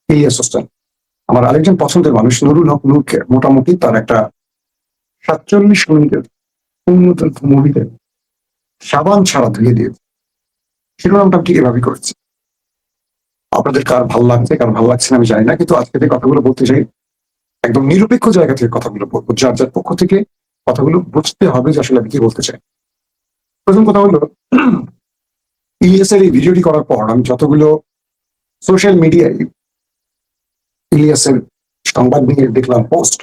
ইলিয়াস হোসেন আমার আরেকজন পছন্দের মানুষ নুরুল হক নূরকে মোটামুটি তার একটা 47 মিনিটের উন্নত মুভিতে সাবান ছাড়া ধুয়ে দিয়ে শিরোনামটা ঠিক এভাবে করেছে। আপনাদের কার ভাল লাগছে কার ভাল লাগছে না আমি জানি না, কিন্তু আজকে যে কথাগুলো বলতে চাই একদম নিরপেক্ষ জায়গা থেকে কথাগুলো বলবো, যার যার পক্ষ থেকে কথাগুলো বুঝতে হবে যে আসলে আমি কি বলতে চাই। প্রথম কথা হলো, ইলিয়াসের এই ভিডিওটি করার পর আমি যতগুলো সোশ্যাল মিডিয়ায় ইলিয়াসের সংবাদ নিয়ে দেখলাম পোস্ট,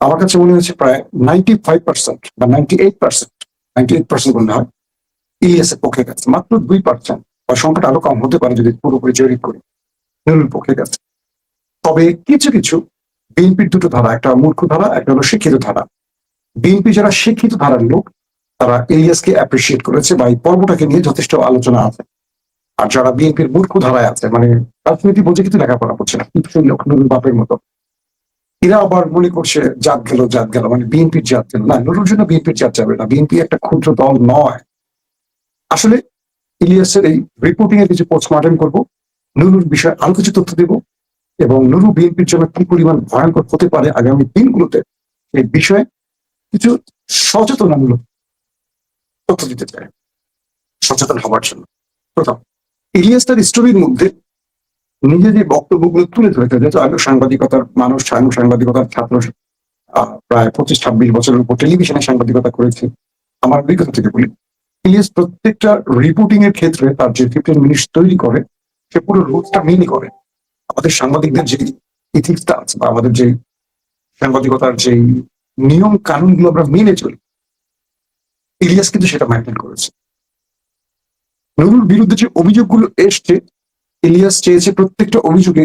আমার কাছে মনে হচ্ছে প্রায় 95% বা 98% মনে হয় ইলিয়াসের পক্ষে গেছে, মাত্র 2% বা সংখ্যাটা আরো কম হতে পারে যদি পুরোপুরি জরিপ করি নুরুল পক্ষে গেছে। তবে কিছু কিছু বিএনপির দুটো ধারা, একটা মূর্খ ধারা, একটা হলো শিক্ষিত ধারা। বিএনপি যারা শিক্ষিত ধারার লোক তারা ইলিয়াসকে অ্যাপ্রিসিয়েট করেছে বা এই পর্বটাকে নিয়ে যথেষ্ট আলোচনা আছে। আর যারা বিএনপির মূর্খ ধারায় আছে, মানে রাজনীতি বোঝে কিন্তু লেখাপড়া করছে না, টিপসই লোক নুরুল বাপের মতো, এরা আবার মনে করছে জাত গেল মানে বিএনপির জাত গেল। না, নুরুল জন্য বিএনপির জাত যাবে না, বিএনপি একটা ক্ষুদ্র দল নয়। আসলে ইলিয়াসের এই রিপোর্টিং এর কিছু পোস্টমর্টেম করবো, নুরুর বিষয়ে আরো কিছু তথ্য দেব এবং নুরু বিএনপির জন্য কি পরিমাণ ভয়ঙ্কর হতে পারে আগামী দিনগুলোতে এই বিষয়ে কিছু সচেতনামূলক তথ্য দিতে চাই সচেতন হওয়ার জন্য। প্রথম, ইলিয়াস তার স্টোরির মধ্যে নিজে যে বক্তব্যগুলো তুলে ধরেছে, যেহেতু আমি সাংবাদিকতার মানুষ, সাংবাদিকতার ছাত্র, প্রায় 25-26 বছরের উপর টেলিভিশনে সাংবাদিকতা করেছি, আমার অভিজ্ঞতা থেকে বলি, ইলিয়াস প্রত্যেকটা রিপোর্টিং এর ক্ষেত্রে তার যে 15 মিনিট তৈরি করে সে পুরো রুলসটা মেনে করে। আমাদের সাংবাদিকদের যে ইথিক্সটা আছে বা আমাদের যে সাংবাদিকতার যে নিয়ম কানুনগুলো আমরা মেনে চলি, ইলিয়াস কিন্তু সেটা মেনটেন করেছে। নুরুর বিরুদ্ধে যে অভিযোগগুলো এসছে, ইলিয়াস চেয়েছে প্রত্যেকটা অভিযোগে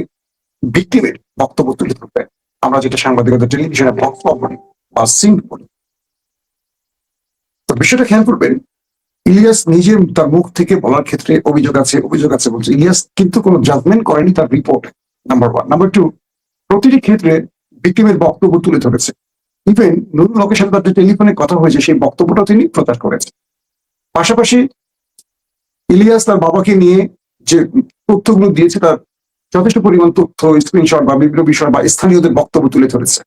ভিক্টিমের বক্তব্য তুলে ধরতে। আমরা যেটা সাংবাদিকতা টেলিভিশনে বক্তব্য বলি বা সিন বলি, তো বিষয়টা খেয়াল করবেন, ইলিয়াস নিজে তার মুখ থেকে বলার ক্ষেত্রে অভিযোগ আছে বলছে। ইলিয়াস কিন্তু কোনো জাজমেন্ট করেনি তার রিপোর্টে, নাম্বার ওয়ান। নাম্বার টু, প্রতিটি ক্ষেত্রে ভিক্টিমের বক্তব্য তুলে ধরেছে। ইভেন নুরুল হকের সাথে তার যে টেলিফোনে কথা হয়েছে সেই বক্তব্যটা তিনি প্রচার করেছেন। পাশাপাশি ইলিয়াস তার বাবাকে নিয়ে যে তথ্যগুলো দিয়েছে তার যথেষ্ট পরিমাণ তথ্য, স্ক্রিনশট বা বিভিন্ন বিষয় বা স্থানীয়দের বক্তব্য তুলে ধরেছে।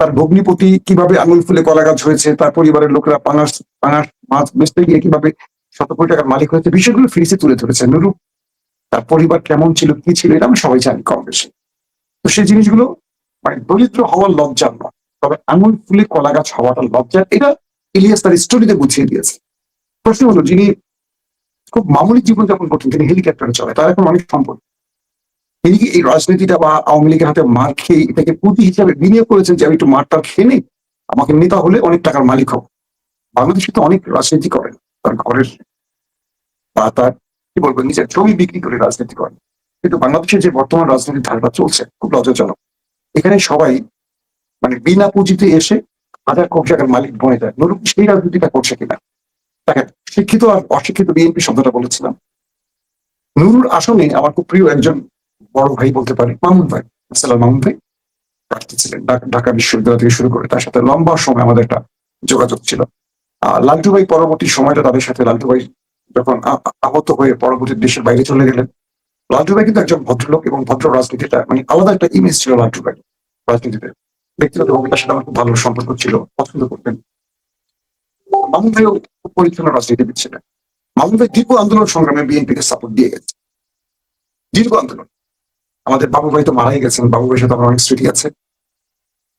তার ভগ্নিপতি কিভাবে আঙুল ফুলে কলা গাছ হয়েছে, তার পরিবারের লোকেরা পাঙাশ মাছ বেচতে গিয়ে কিভাবে শত কোটি টাকার মালিক হয়েছে, বিষয়গুলো ফিরিসে তুলে ধরেছে। নুরু তার পরিবার কেমন ছিল, কি ছিল, এটা আমরা সবাই জানি কম বেশি। তো সেই জিনিসগুলো মানে দরিদ্র হওয়ার লজ্জার নয়, তবে আঙুল ফুলে কলা গাছ হওয়াটা লজ্জার, এটা ইলিয়াস তার স্টোরিতে বুঝিয়ে দিয়েছে। প্রশ্ন হলো, যিনি খুব মামুলি জীবনযাপন করতেন, তিনি হেলিকপ্টারে চলে, তার এখন অনেক সম্পদ, তিনি কি এই রাজনীতিটা বা আওয়ামী লীগের হাতে মার খেয়ে এটাকে পুঁজি হিসাবে বিনিয়োগ করেছেন যে আমি একটু মারটা খেয়ে নেই, আমাকে নেতা হলে অনেক টাকার মালিক হব? বাংলাদেশে তো অনেক রাজনীতি করেন, তার ঘরের বা তার কি বলবো নিজের জমি বিক্রি করে রাজনীতি করেন। কিন্তু বাংলাদেশের যে বর্তমান রাজনীতির ধারাটা চলছে খুব লজ্জাজনক। এখানে সবাই মানে বিনা পুঁজিতে এসে হাজার কোটি টাকার মালিক বনে যায়। নুরু সেই রাজনীতিটা করছে কিনা, তাকে শিক্ষিত আর অশিক্ষিত বিএনপি শব্দটা বলেছিলাম। নুরুর আসনে আমার খুব প্রিয় একজন বড় ভাই বলতে পারি, মামুন ভাই, আসসালাম মামুন ভাই প্রার্থী ছিলেন ঢাকা বিশ্ববিদ্যালয় থেকে শুরু করে, তার সাথে লম্বা সময় আমাদের একটা যোগাযোগ ছিল। লালটু ভাই পরবর্তী সময়টা তাদের সাথে, লালটু ভাই যখন আহত হয়ে পরবর্তী দেশের বাইরে চলে গেলেন, লালটু ভাই কিন্তু একজন ভদ্রলোক এবং ভদ্র রাজনীতিটা মানে আলাদা একটা ইমেজ ছিল লালটু ভাই রাজনীতিতে। ব্যক্তিগত তার সাথে আমার খুব ভালো সম্পর্ক ছিল, পছন্দ করতেন। মামুন ভাইও খুব পরিচ্ছন্ন রাজনীতিবিদ ছিলেন। মামুন ভাই দীর্ঘ আন্দোলন সংগ্রামে বিএনপিকে সাপোর্ট দিয়ে গেছে, দীর্ঘ আন্দোলন। আমাদের বাবু ভাই তো মারাই গেছেন, বাবু ভাইয়ের সাথে আমার অনেক স্মৃতি আছে।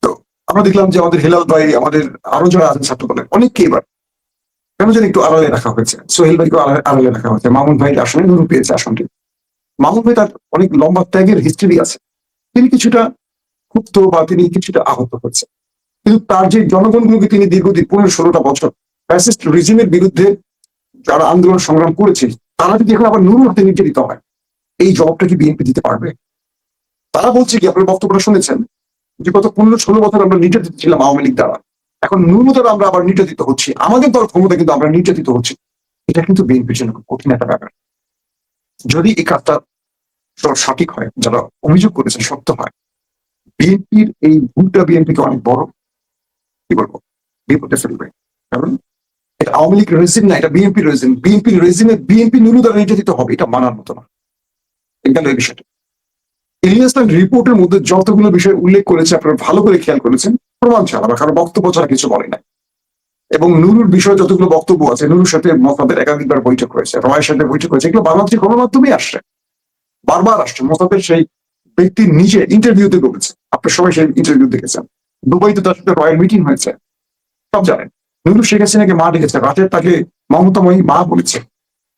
তো আমরা দেখলাম যে আমাদের হেলাল ভাই, আমাদের আরো যারা আছেন ছাত্র দলের অনেককে এবার কেন যেন একটু আড়ালে রাখা হয়েছে। সোহেল ভাইকে আড়ালে রাখা হয়েছে, মামুন ভাই আসনে নুরু পেয়েছে আসনটি। মামুন ভাই তার অনেক লম্বা ত্যাগের হিস্ট্রি আছে, তিনি কিছুটা ক্ষুব্ধ বা তিনি কিছুটা আহত হচ্ছে, কিন্তু তার যে জনগণগুলোকে তিনি দীর্ঘদিন 15-16টা বছর ফ্যাসিস্ট রিজিমের বিরুদ্ধে যারা আন্দোলন সংগ্রাম করেছে, তারা যদি এখন আবার নুরুর হাতে নির্যাতিত হয়, এই জবাবটা কি বিএনপি দিতে পারবে? তারা বলছে কি, আপনার বক্তব্যটা শুনেছেন যে গত 15-16 বছর আমরা নির্যাতিত ছিলাম আওয়ামী লীগ দ্বারা, এখন নুরু দ্বারা আমরা আবার নির্যাতিত হচ্ছি, আমাদের দল ক্ষমতা কিন্তু আমরা নির্যাতিত হচ্ছি। এটা কিন্তু বিএনপির জন্য খুব কঠিন একটা ব্যাপার। যদি এই কাজটা সঠিক হয়, যারা অভিযোগ করেছেন সত্য হয়, বিএনপির এই ভুলটা বিএনপিকে অনেক বড় কি বলবো বিপদে ফেলবে। কারণ এটা আওয়ামী লীগ রেজিম না, এটা বিএনপি রেজিম। বিএনপি রেজিমে বিএনপি নুরু দ্বারা নির্যাতিত হবে, এটা মানার মতো না। এই গেল এই বিষয়টা। ইলিয়াস তার রিপোর্টের মধ্যে যতগুলো বিষয় উল্লেখ করেছে আপনারা ভালো করে খেয়াল করেছেন, প্রমাণ ছাড়া বা কারো বক্তব্য ছাড়া কিছু বলে না। এবং নুরুর বিষয়ে যতগুলো বক্তব্য আছে, নুরুর সাথে মোসাদের একাধিকবার বৈঠক হয়েছে, রয়ের সাথে বৈঠক হয়েছে, এগুলো বাংলাদেশের গণমাধ্যমেই আসছে, বারবার আসছে। মোসাদের সেই ব্যক্তি নিজে ইন্টারভিউতে বলেছে, আপনার সবাই সেই ইন্টারভিউ দেখেছেন। দুবাইতে তার সাথে রয়্যাল মিটিং হয়েছে, সব জানেন। নুরু শেখ হাসিনাকে মা ডেকেছে, রাতে তাকে মমতাময়ী মা বলেছে।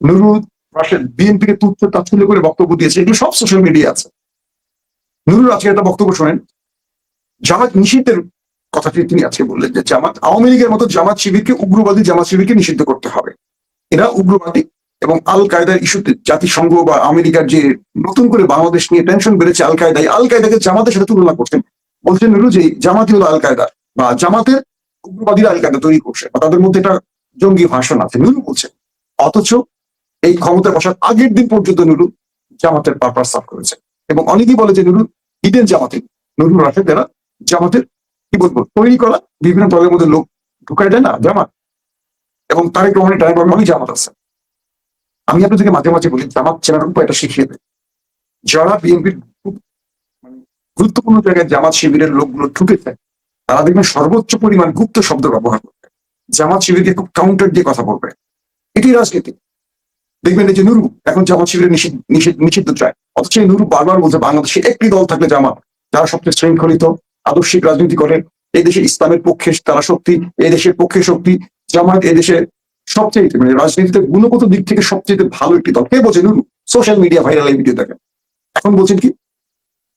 নুরু রাশেদ বিএনপিকে তুচ্ছ তাচ্ছিল্য করে বক্তব্য দিয়েছে, এগুলো সব সোশ্যাল মিডিয়া আছে। নুরুর আজকে একটা বক্তব্য শোনেন, জামাত নিষিদ্ধের কথাটি তিনি আজকে বললেন যে জামাত আওয়ামী লীগের মতো জামাত শিবিরকে, উগ্রবাদী জামাত শিবিরকে নিষিদ্ধ করতে হবে। এরা উগ্রবাদী এবং আল কায়দার ইস্যুতে জাতিসংঘ বা আমেরিকার যে নতুন করে বাংলাদেশ নিয়ে টেনশন বেড়েছে, আল কায়দাকে জামাতের সাথে তুলনা করছেন। বলছেন নুরু যে জামাতি হলো আল কায়দা, বা জামাতের উগ্রবাদীরা আল কায়দা তৈরি করছে, বা তাদের মধ্যে একটা জঙ্গি ভাষণ আছে, নুরু বলছে। অথচ এই ক্ষমতায় বসার আগের দিন পর্যন্ত নুরু জামাতের পারপাস সাফ করেছে। এবং অনেকেই বলে যে নুরু হিডেন জামাতি, নুরু রাশেদ এরা জামাতের কি বলবো তৈরি করা বিভিন্ন দলের মধ্যে লোক ঢুকাই দেয় না জামাত, এবং তারেক রহমানের ডায়গ্রামে অনেক জামাত আছে। আমি আপনাদেরকে মাঝে মাঝে বলি, জামাত চেনার উপায়টা শিখিয়ে দেয়। যারা বিএনপির খুব গুরুত্বপূর্ণ জায়গায় জামাত শিবিরের লোকগুলো ঢুকেছে, তারা দেখবেন সর্বোচ্চ পরিমাণ গুপ্ত শব্দ ব্যবহার করবে, জামাত শিবিরকে খুব কাউন্টার দিয়ে কথা বলবে। এটি রাজনীতি। দেখবেন এই যে নুরু এখন জামাত শিবিরের নিষিদ্ধ চায়, অথচ এই নুরু বারবার বলছে বাংলাদেশে একটি দল থাকলে জামাত, যারা সবচেয়ে শৃঙ্খলিত আদর্শিক রাজনীতি করে, এই দেশে ইসলামের পক্ষে তারা শক্তি, এই দেশের পক্ষে শক্তি জামাত, এই দেশে সবচেয়ে মানে রাজনীতিতে গুণগত দিক থেকে সবচেয়ে ভালো একটি দল। কে বলছে? নুরু। সোশ্যাল মিডিয়া ভাইরাল এই ভিডিও দেখেন। এখন বলছেন কি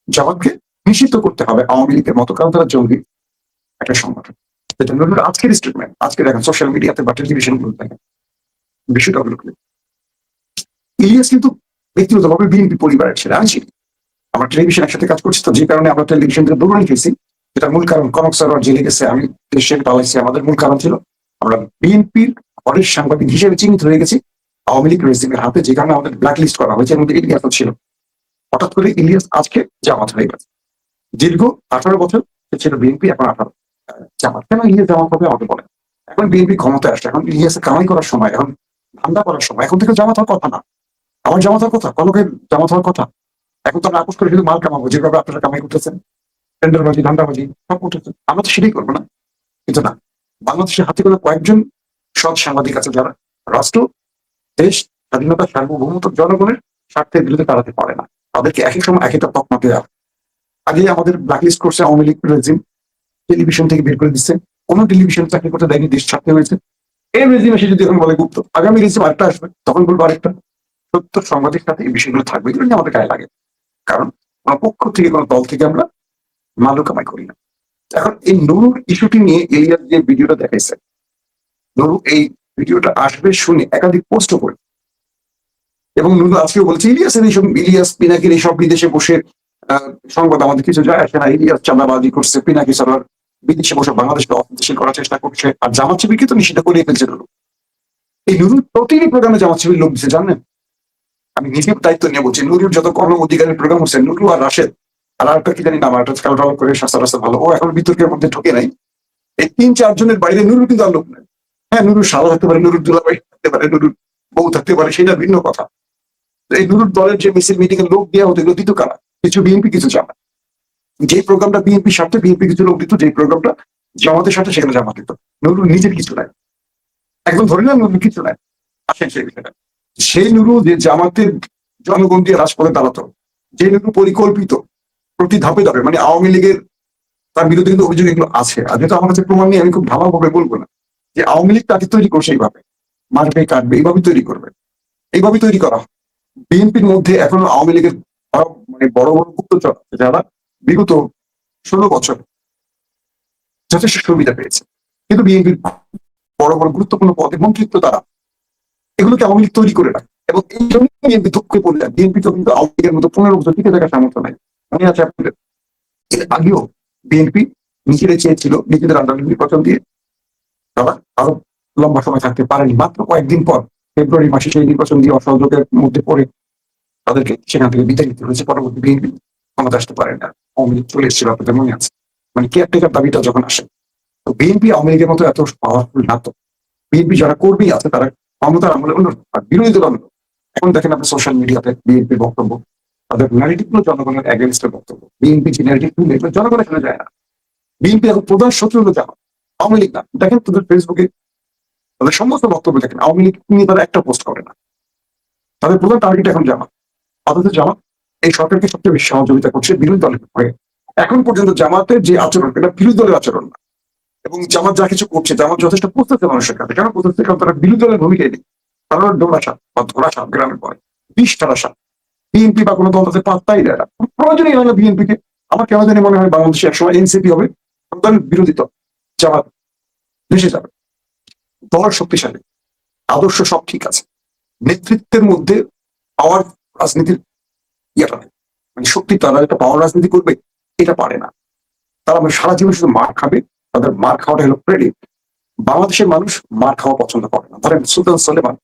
জামাতকে নিষিদ্ধ করতে হবে আওয়ামী লীগের মতো, কারণ তারা জঙ্গি একটা সংগঠন। এটা নুরুর আজকের স্টেটমেন্ট। আজকে দেখেন সোশ্যাল মিডিয়াতে বা টেলিভিশন গুলো দেখেন বিষয়টা হলো। ইলিয়াস কিন্তু ব্যক্তিগতভাবে বিএনপি পরিবারের ছেলে। আমি চিনি, আমরা টেলিভিশন একসাথে কাজ করছি, তো যে কারণে আমরা টেলিভিশন থেকে দৌড়ানি খেয়েছি। যেটা মূল কারণ কনক সারোয়ার জেলে গেছে, আমি দেশের পালাইছি, আমাদের মূল কারণ ছিল আমরা বিএনপির ঘরের সাংবাদিক হিসেবে চিহ্নিত হয়ে গেছি আওয়ামী লীগ রেজিমের হাতে, যে কারণে আমাদের ব্ল্যাক লিস্ট করা হয়েছে, এর মধ্যে ইলিয়াসও ছিল। হঠাৎ করে ইলিয়াস আজকে জামাত হয়ে গেছে। দীর্ঘ 18 বছর সে ছিল বিএনপি, এখন 18 জামাত। কেন ইলিয়াস জামাত হবে আমাকে বলেন? এখন বিএনপি ক্ষমতায় আসছে, এখন ইলিয়াসের কামাই করার সময়, এখন ধান্দা করার সময়। এখন থেকে জামাত হওয়ার কথা না, আমার জামাত হওয়ার কথা, কনকের জামাত হওয়ার কথা। এখন তো আমরা আপোষ করে শুধু মাল কামাবো, যেভাবে আপনারা কামাই করতেছেন, টেন্ডারবাজি ধান্দাবাজি সব করতেছেন, আমরা তো সেটাই করবো না। কিন্তু না, বাংলাদেশের হাতে করে কয়েকজন সৎ সাংবাদিক আছে যারা রাষ্ট্র, দেশ, স্বাধীনতা, সার্বভৌমত্ব, জনগণের স্বার্থের বিরুদ্ধে দাঁড়াতে পারে না। তাদেরকে এক এক সময় এক একটা তকমা দেওয়া। আগে আমাদের ব্ল্যাকলিস্ট করছে আওয়ামী লীগ রেজিম, টেলিভিশন থেকে বের করে দিচ্ছে, কোন টেলিভিশন চাকরি করতে দেয়নি, দেশ ছাড়তে হয়েছে। এই রেজিম এসে যদি এখন বলে গুপ্ত, আগামী রেজিম আরেকটা আসবে, তখন বলবো আরেকটা। সত্য সাংবাদিক সাথে এই বিষয়গুলো থাকবে, এগুলো নিয়ে আমাদের গায়ে লাগে। কারণ কোনো পক্ষ থেকে, কোনো দল থেকে আমরা মাল কামাই করি না। এখন এই নুরুর ইস্যুটি নিয়ে ইলিয়াস যে ভিডিওটা দেখাইছে, নুরু এই ভিডিওটা আসবে শুনে একাধিক পোস্ট করে, এবং নুরু আজকেও বলছে ইলিয়াস পিনাকির এইসব বিদেশে বসে সংবাদ আমাদের কিছু যায় আসে না, ইলিয়াস চাঁদাবাজি করছে, পিনাকি সারার বিদেশে বসে বাংলাদেশকে অস্থিতিশীল করার চেষ্টা করছে, আর জামাত শিবিরকে তো নিষিদ্ধ করিয়ে ফেলছে নুরু। এই নুরুর প্রতিটি প্রোগ্রামে জামাত শিবির লোক দিচ্ছে, জানেন? আমি নিজের দায়িত্ব নিয়ে বলছি, নুরুর যত কর্ম অধিকারের প্রোগ্রাম হচ্ছে, নুরু আর রাশেদ আর একটা কি জানি নাম, একটা কালো করে স্বাস্থ্য রাস্তা ভালো, ও এখন বিতর্কের মধ্যে ঢুকে নাই। এই 3-4 জনের বাইরে নুরুর কিন্তু আর লোক নেই। হ্যাঁ, নুরুর শালা থাকতে পারে, নুরুর দুলাভাই থাকতে পারে, নুরুর বউ থাকতে পারে, সেটা ভিন্ন কথা। এই নুরুর দলের যে মিছিল মিটিং এর লোক দেওয়া হতো, এগুলো দিত কারা? কিছু বিএনপি, কিছু জামাত। যে প্রোগ্রামটা বিএনপির স্বার্থে বিএনপি কিছু লোক দিত, যে প্রোগ্রামটা জামাতের সাথে সেখানে জামাত দিত। নুরুর নিজের কিছু নাই, একদম ধরে না নুরুর কিছু নাই। আসেন সেই বিষয়টা। সেই নুরু যে জামাতের জনগণ দিয়ে রাজপথে দাঁড়াতো, যে নুরু পরিকল্পিত প্রতি ধাপে ধাপে, মানে আওয়ামী লীগের তার বিরুদ্ধে কিন্তু অভিযোগ এগুলো আছে, আর যেহেতু আমার কাছে প্রমাণ নিয়ে আমি খুব ধামাভাবে বলবো না যে আওয়ামী লীগ তাকে তৈরি করছে এইভাবে, মারবে কাটবে এইভাবে তৈরি করবে, এইভাবে তৈরি করা। বিএনপির মধ্যে এখনো আওয়ামী লীগের মানে বড় বড় গুপ্তচর আছে, যারা বিগত 16 বছর যথেষ্ট সুবিধা পেয়েছে, কিন্তু বিএনপির বড় বড় গুরুত্বপূর্ণ পদে মন্ত্রিত্ব তারা, এগুলোকে আওয়ামী লীগ তৈরি করে রাখে। এবং এই জন্য বিএনপি দুঃখে পড়লে, বিএনপি তো কিন্তু আওয়ামী লীগের মতো 15 বছর টিকে থাকার সামর্থ্য নাই। মনে আছে আপনাদের? এর আগেও বিএনপি নিজেরা চেয়েছিল নিজেদের আন্ডার নির্বাচন দিয়ে, তারা আরো লম্বা সময় থাকতে পারেনি। মাত্র কয়েকদিন পর ফেব্রুয়ারি মাসে সেই নির্বাচন দিয়ে অসহযোগের মধ্যে পড়ে তাদেরকে সেখান থেকে বিদায় নিতে হয়েছে। পরবর্তী বিএনপি ক্ষমতা আসতে পারে না, আওয়ামী লীগ চলে এসেছিল, আপনাদের মনে আছে? মানে কেয়ারটেকার দাবিটা যখন আসে, তো বিএনপি আওয়ামী লীগের মতো এত পাওয়ারফুল না। তো বিএনপি যারা কর্মী আছে তারা ক্ষমতার আমলে অন্য, আর বিরোধী দল অন্য। এখন দেখেন আপনি সোশ্যাল মিডিয়াতে বিএনপির বক্তব্য, তাদের ন্যারেটিভ গুলো জনগণের এগেনস্টের বক্তব্য। বিএনপি যে ন্যারেটিভ তুলে এগুলো জনগণ এখানে যায় না। বিএনপি এখন প্রধান শত্রু হলো জামাত, আওয়ামী লীগ না। দেখেন তোদের ফেসবুকে তাদের সমস্ত বক্তব্য দেখেন, আওয়ামী লীগ নিয়ে তারা একটা পোস্ট করে না। তাদের প্রধান টার্গেট এখন জামাত। অথচ জামাত এই সরকারকে সবচেয়ে বেশি সহযোগিতা করছে বিরোধী দলের হয়ে। এখন পর্যন্ত জামাতের যে আচরণ, এটা বিরোধী দলের আচরণ না। এবং জামাত যা কিছু করছে, জামাত যথেষ্ট প্রস্তুতি মানুষের কাছে। কেন প্রস্তুতি? কারণ তারা বিরোধী দলের ভূমিকায় নেই। তারা ডোরা সাপ বা ধরা সাপ গ্রামের পরে 20 সাপ। বিএনপি বা কোনো দল তাদের পাত্তাই দেয় না, প্রয়োজনই হয় না বিএনপিকে। আমার কেন জানি মনে হয় বাংলাদেশে একসময় এনসিপি হবে, প্রধান বিরোধী দল, জামাত ভেসে যাবে। দল শক্তিশালী, আদর্শ সব ঠিক আছে, নেতৃত্বের মধ্যে পাওয়ার রাজনীতির ইয়েটা নেই, মানে শক্তি তারা একটা পাওয়ার রাজনীতি করবে এটা পারে না। তারা মানে সারা জীবন শুধু মার খাবে, তাদের মার খাওয়াটা হলো ক্রেডিট। বাংলাদেশের মানুষ মার খাওয়া পছন্দ করে না। ধরেন সুলতান সলেমান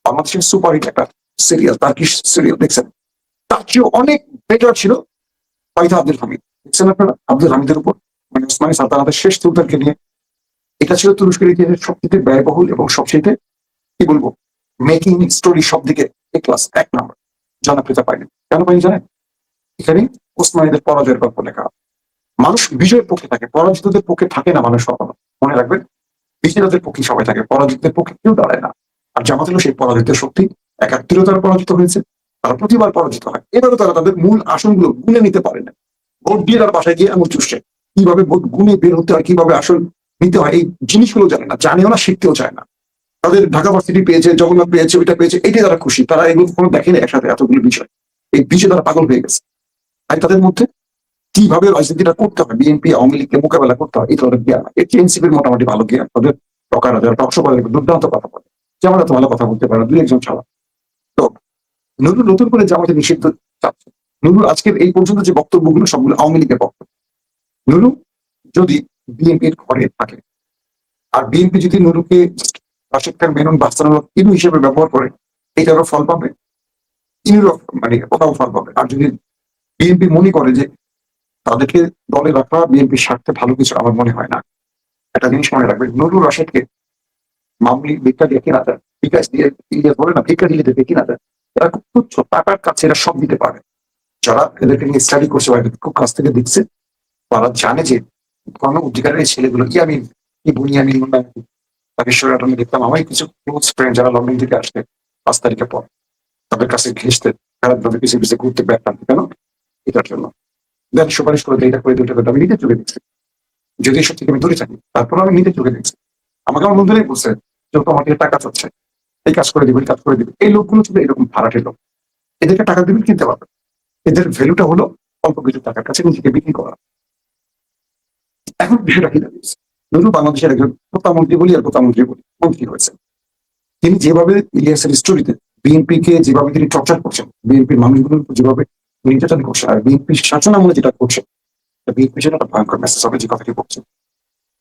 বাংলাদেশের সুপারহিট একটা সিরিয়াল, টার্কিশ সিরিয়াল দেখছেন, তার চেয়ে অনেক বেটার ছিল ফাইদা আব্দুল হামিদ। দেখছেন আপনারা আব্দুল হামিদের উপর, মানে ওসমানী সালতানাতের শেষ সুলতানকে নিয়ে। এটা ছিল তুরস্কের ইতিহাসের সবচেয়ে ব্যয়বহুল এবং সবচেয়ে কি বলবো মেকিং স্টোরি সব দিকে এ ক্লাস, এক নম্বর। জনপ্রিয়তা পাইনি। কেন পাইনি জানেন? এখানে ওসমানীদের পরাজয়ের গল্প লেখা। মানুষ বিজয়ের পক্ষে থাকে, পরাজিতদের পক্ষে থাকে না মানুষ কখনো। মনে রাখবেন, বিজয়ীদের পক্ষে সবাই থাকে, পরাজিতদের পক্ষে কেউ দাঁড়ায় না। আর জামাত হলো সেই পরাজিতের শক্তি। 71 তারা পরাজিত হয়েছে, তারা প্রতিবার পরাজিত হয়। এবারও তারা তাদের মূল আসনগুলো গুনে নিতে পারে না। ভোট দিয়ে তারা বাসায় গিয়ে এমন চুষছে, কিভাবে ভোট গুনে বের হতে হয়, কিভাবে আসন নিতে হয়, এই জিনিসগুলো জানে না, জানেও না, শিখতেও চায় না। তাদের ঢাকা ভার্সিটি পেয়েছে, জগন্নাথ পেয়েছে, ওইটা পেয়েছে, এটাই তারা খুশি। তারা এগুলো কখনো দেখেনি একসাথে এতগুলো বিষয়। এই বিষয়ে তারা পাগল হয়ে গেছে। আর তাদের মধ্যে কিভাবে রাজনীতিটা করতে হয়, বিএনপি আওয়ামী লীগকে মোকাবেলা করতে হয়, এই ধরনের জ্ঞান। এর চেয়ে এনসিপির মোটামুটি ভালো জ্ঞান। তাদের টকারা যারা টকশো করে দুর্দান্ত কথা বলে, যেমন এত ভালো কথা বলতে পারে দুই একজন ছাড়া। তো নুরুল নতুন করে জামাতে নিষিদ্ধ চাচ্ছে। নুরুল আজকের এই পর্যন্ত যে বক্তব্যগুলো সবগুলো আওয়ামী লীগের বক্তব্য। নুরু যদি বিএনপির ঘরে থাকে, আর বিএনপি যদি নুরুকে রাশেদ খান মেনন বাস্তানুর ইনু হিসেবে ব্যবহার করে, এটারও ফল পাবে, ইনুরও মানে ওটাও ফল পাবে। আর যদি বিএনপি মনে করে যে তাদেরকে দলে রাখা বিএনপির স্বার্থে ভালো কিছু, আমার মনে হয় না। একটা জিনিস মনে রাখবেন, নুরুল রাশেদকে মামুলি ভিক্ষা দিয়ে কিনা যায়, বিকাশ দিয়ে ইলিয়াস বলে না, ভিক্ষা দিলে দেবে কিনা যায়। এরা খুব তুচ্ছ টাকার কাছে এরা সব দিতে পারে। যারা এদেরকে নিয়ে স্টাডি করছে বা খুব কাছ থেকে দেখছে, তারা জানে যে কোন অধিকারের এই ছেলেগুলো ইয়ামিন, কি বুনিয়ামিন তাকেশ্বর আমি দেখতাম, আমার কিছু ক্লোজ ফ্রেন্ড যারা লন্ডন থেকে আসতে 5 তারিখের পর, তাদের কাছে ঘেসতে, তাদের পিছিয়ে পিছিয়ে ঘুরতে ব্যাগটান কেন, এটার জন্য। দেন সুপারিশ করে দেয়, এটা করে দুটো আমি নিজে চোখে দেখছি, যদি এসব থেকে আমি দূরে থাকি, তারপর আমি নিজে চোখে দেখছি। আমাকে আমার বন্ধুরাই বলছে যেহেতু আমার থেকে টাকা চাচ্ছে, এই কাজ করে দিবে, কাজ করে দিবে। এই লোকগুলো ছিল এরকম ভাড়াটের লোক, এদেরকে টাকা দিবেন কিনতে পারবে। এদের ভ্যালুটা হলো অল্প কিছু টাকার কাছে নিজেকে বিক্রি করা। এখন বিষয়টা কি দাঁড়িয়েছে, নুরু বাংলাদেশের একজন প্রধানমন্ত্রী বলি আর প্রধানমন্ত্রী বলি, মন্ত্রী হয়েছে। তিনি যেভাবে ইলিয়াসের স্টোরিতে বিএনপি কে যেভাবে তিনি টর্চার করছেন, বিএনপির মানুষগুলোর যেভাবে নির্যাতন করছে, আর বিএনপির শাসন আমলে যেটা করছে, বিএনপির জন্য একটা ভয়ঙ্কর মেসেজ হবে যে কথাটি বলছে।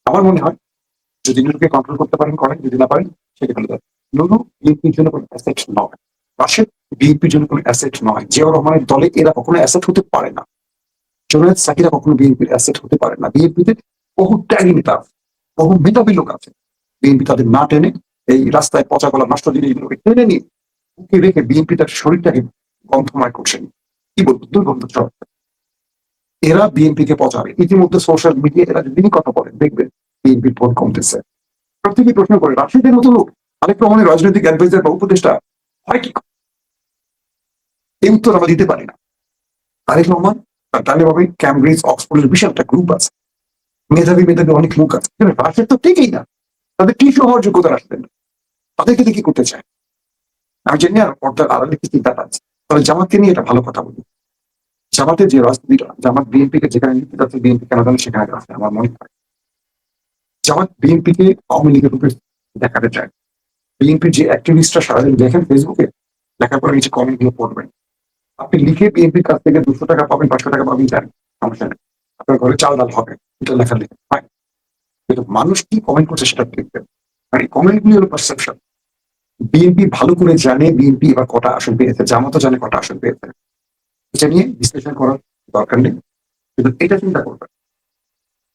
আমার মনে হয় যদি নুরুকে কন্ট্রোল করতে পারেন করেন, যদি না পারেন সেটা হলো নুরু বিএনপির জন্য কোনো অ্যাসেট নয়, রাশেদ বিএনপির জন্য কোনো অ্যাসেট নয়, জিয়াউর রহমানের দলে এরা কখনো অ্যাসেট হতে পারে না। জোনায়েদ সাকিরা কখনো বিএনপির অ্যাসেট হতে পারে না। বিএনপিতে বহু ত্যাগী নেতা, বহু মেধাবী লোক আছে, বিএনপি তাদের না টেনে এই রাস্তায় পচা গলা নষ্ট জিনিসগুলোকে টেনে নিয়ে বুকে রেখে বিএনপি তার শরীরটাকে গন্ধময় করছেন, কি বলবো দুর্গন্ধ চল। এরা বিএনপি কে পচাবে। ইতিমধ্যে সোশ্যাল মিডিয়া এরা যদি কথা বলেন দেখবেন বিএনপির ভোট কমতেছে। প্রত্যেকে প্রশ্ন করে রাশিদের মতো লোক আরেক রকমের রাজনৈতিক অ্যাডভাইজার বা উপদেষ্টা হয় কি? এই উত্তর আমরা দিতে পারি না। তারেক রহমান তার টানে ভাবে ক্যামব্রিজ অক্সফোর্ডের বিশাল একটা গ্রুপ আছে, মেধাবী মেধাবী অনেক লোক আছে, রাশেদ তো ঠিকই না, তাদের টিসু হওয়ার যোগ্যতা রাখতেন না। তাদেরকে দিয়ে কি করতে চায় আমি জানি। আর পর্দার আড়ালে কি চিন্তাটা আছে। তবে জামাতকে নিয়ে এটা ভালো কথা বলি, জামাতের যে রাজনীতিটা, জামাত বিএনপি কে যেখানে নিতে যাচ্ছে, বিএনপি কেন জানে সেখানে যাচ্ছে। আমার মনে হয় জামাত বিএনপি কে আওয়ামী লীগের রূপে দেখাতে চায়। বিএনপির যে অ্যাক্টিভিস্টরা সারাদিন দেখেন ফেসবুকে, দেখার পরে নিচে কমেন্ট গুলো পড়বেন। আপনি লিখে বিএনপির কাছ থেকে 200 টাকা পাবেন, 500 টাকা পাবেন, জানেন সমস্যা নেই, আপনার ঘরে চাল ডাল হবে, এটা লেখা লিখে হয়। কিন্তু মানুষ কি কমেন্ট করছে সেটা দেখবেন। আর এই কমেন্ট গুলি হলো পারসেপশন। বিএনপি ভালো করে জানে বিএনপি এবার কটা আসন পেয়েছে, জামাতও জানে কটা আসন পেয়েছে। এটা নিয়ে বিশ্লেষণ করার দরকার নেই, কিন্তু এটা চিন্তা করবেন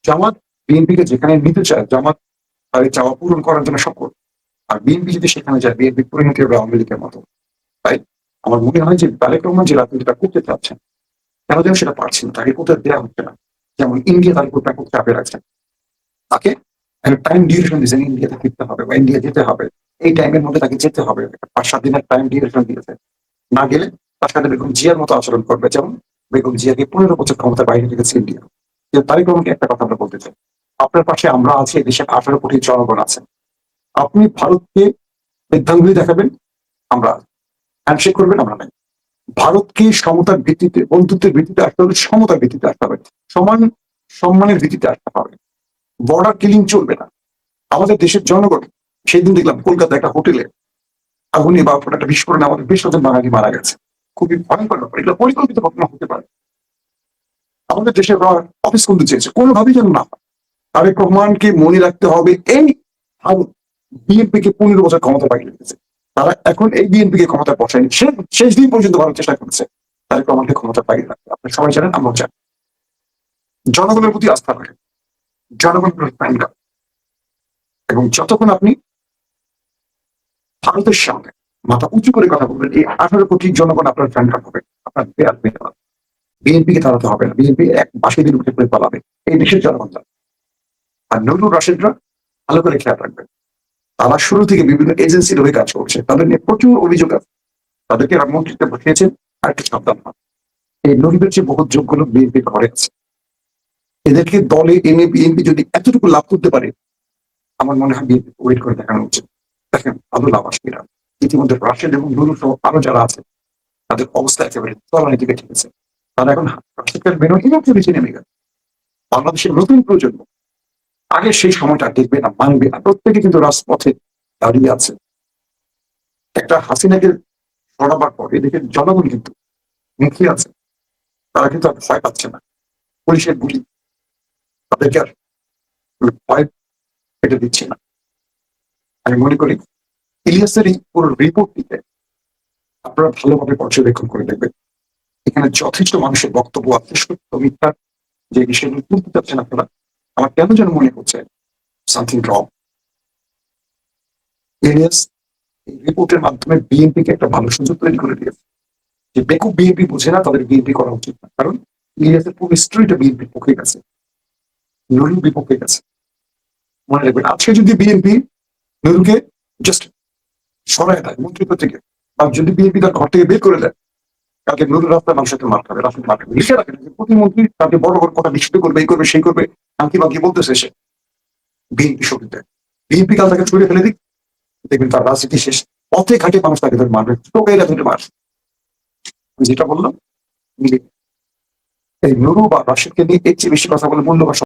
জামাত বিএনপিকে যেখানে নিতে চায়, জামাত তার এই চাওয়া পূরণ করার জন্য সব করবে। আর বিএনপি যদি সেখানে যায়, বিএনপি পরিণতি হবে আওয়ামী লীগের মতো। তাই আমার মনে হয় যে তারেক রহমান যে রাজনীতিটা করতে চাচ্ছেন, কেন যেন সেটা পারছেন না, তাকে করতে দেওয়া হচ্ছে না। যেমন ইন্ডিয়া তার উপর ব্যাপক চাপে রাখছেন, তাকে একটা টাইম ডিউরেশন দিয়েছেন, ইন্ডিয়াতে ফিরতে হবে বা ইন্ডিয়া যেতে হবে, এই টাইমের মধ্যে তাকে যেতে হবে, 5-7 দিনের টাইম ডিউরেশন দিয়েছে। না গেলে তার সাথে বেগম জিয়ার মতো আচরণ করবে, যেমন বেগম জিয়াকে 15 বছর ক্ষমতার বাইরে রেখেছে ইন্ডিয়া। কিন্তু তারেক রহমানকে একটা কথা আমরা বলতে চাই, আপনার পাশে আমরা আছি, দেশের 18 কোটি জনগণ আছে। আপনি ভারতকে বৃদ্ধাঙ্গুলি দেখাবেন, আমরা হ্যান্ডশেক করবেন, আমরা নাই। ভারতকে সমতার ভিত্তিতে, বন্ধুত্বের ভিত্তিতে আসতে হবে, সমতার ভিত্তিতে আসতে হবে, সমান সম্মানের ভিত্তিতে আসতে হবে। বর্ডার কিলিং চলবে না। আমাদের দেশের জনগণ, সেই দিন দেখলাম কলকাতা একটা হোটেলে আগুনে বা একটা বিস্ফোরণে আমাদের 20 জন বাঙালি মারা গেছে। খুবই ভয়ঙ্কর ব্যাপার, এগুলো পরিকল্পিত ঘটনা হতে পারে। আমাদের দেশের অফিস খুলতে চেয়েছে, কোনোভাবেই যেন না হয়। তারেক রহমানকে মনে রাখতে হবে, এই ভারত বিএনপি কে 15 বছর ক্ষমতা পাইয়ে রেখেছে। তারা এখন এই বিএনপি কে ক্ষমতা বসায়নি, শেষ দিন পর্যন্ত ভারত চেষ্টা করেছে তারেক রহমানকে ক্ষমতা পাইয়ে রাখতে। আপনি সবাই জানেন, আমরাও জানি। জনগণের প্রতি আস্থা রাখেন, জনগণের ফ্যান ক্লাব, এবং যতক্ষণ আপনি ভারতের সামনে মাথা উঁচু করে কথা বলবেন, এই 18 কোটি জনগণ আপনার ফ্যান ক্লাব হবে, আপনার পেয়ার পেয়ে যাবে। বিএনপি কে তাড়াতে হবে না, বিএনপি এক বাসে দিন উঠে পড়ে পালাবে, এই দেশের জনগণ জানে। আর নুরুল রাশেদরা ভালো করে খেয়াল রাখবেন, তারা শুরু থেকে বিভিন্ন এজেন্সির হয়ে কাজ করছে, তাদের নিয়ে প্রচুর অভিযোগ আছে, তাদেরকে মন্ত্রিত্বে বসিয়েছেন। আর একটু সাবধান হন, এই নরিবের যে বহুত যোগ গুলো বিএনপি ঘরে আছে, এদেরকে দলে এনে বিএনপি যদি এতটুকু লাভ করতে পারে, আমার মনে হয় বিএনপি ওয়েট করে দেখানো উচিত। দেখেন আদৌ লাভ আসবে না। ইতিমধ্যে রাশেদ এবং নুরুল সহ আরো যারা আছে, তাদের অবস্থা একেবারে তলানি দিকে ঠেকেছে। তারা এখন রাশেদকে বেরো ইমার্জেন্সি নিচে নেমে গেছে। বাংলাদেশের নতুন প্রজন্ম আগে সেই সময়টা দেখবে না, মানবে না, প্রত্যেকে কিন্তু রাজপথে দাঁড়িয়ে আছে। একটা হাসিনাকে সরাবার পর এদিকে জনগণ কিন্তু মুখে আছে, তারা কিন্তু আর ভয় পাচ্ছে না। পুলিশের গুলি তাদেরকে আর ভয় পেতে দিচ্ছে না। আমি মনে করি ইলিয়াসের এই পুরো রিপোর্টটিতে আপনারা ভালোভাবে পর্যবেক্ষণ করে দেখবেন, এখানে যথেষ্ট মানুষের বক্তব্য আছে, সত্য মিথ্যার যে বিষয়গুলো তুলতে চাচ্ছেন আপনারা, আমার কেন যেন মনে হচ্ছে সামথিং রং। ইলিয়াস এই রিপোর্টের মাধ্যমে বিএনপি কে একটা ভালো সুযোগ তৈরি করে দিয়েছে, যে বেকুব বিএনপি বুঝে না, তাদের বিএনপি করা উচিত না। কারণ ইলিয়াসের পুরো স্টোরিটা বিএনপির পক্ষে গেছে, নুরুল বিপক্ষে গেছে। মনে রাখবেন, আজকে যদি বিএনপি নুরুলকে জাস্ট সরায় দেয় মন্ত্রিত্ব থেকে, বা যদি বিএনপি তার ঘর থেকে বের করে দেয়, কালকে নুরুল রাস্তায় মানুষের মার খাবে, রাস্তায় মার খাবে। লিখে রাখেন যে প্রতিমন্ত্রী তাকে বড় বড় কথা নিষিদ্ধ করবে, এই করবে সেই করবে, আঁকি বাকি বলতেছে সে বিএনপি শক্তি দেয়। বিএনপি কাল তাকে ছুড়ে ফেলে দিক, দেখবেন তার রাজনীতি শেষ। পথে ঘাটে মানুষ তাকে ধরে মারবে, টোকাইরা ধরে মার। যেটা বললাম, এই নুরু বা রাশেদকে নিয়ে এর চেয়ে বেশি কথা বলে মূল্য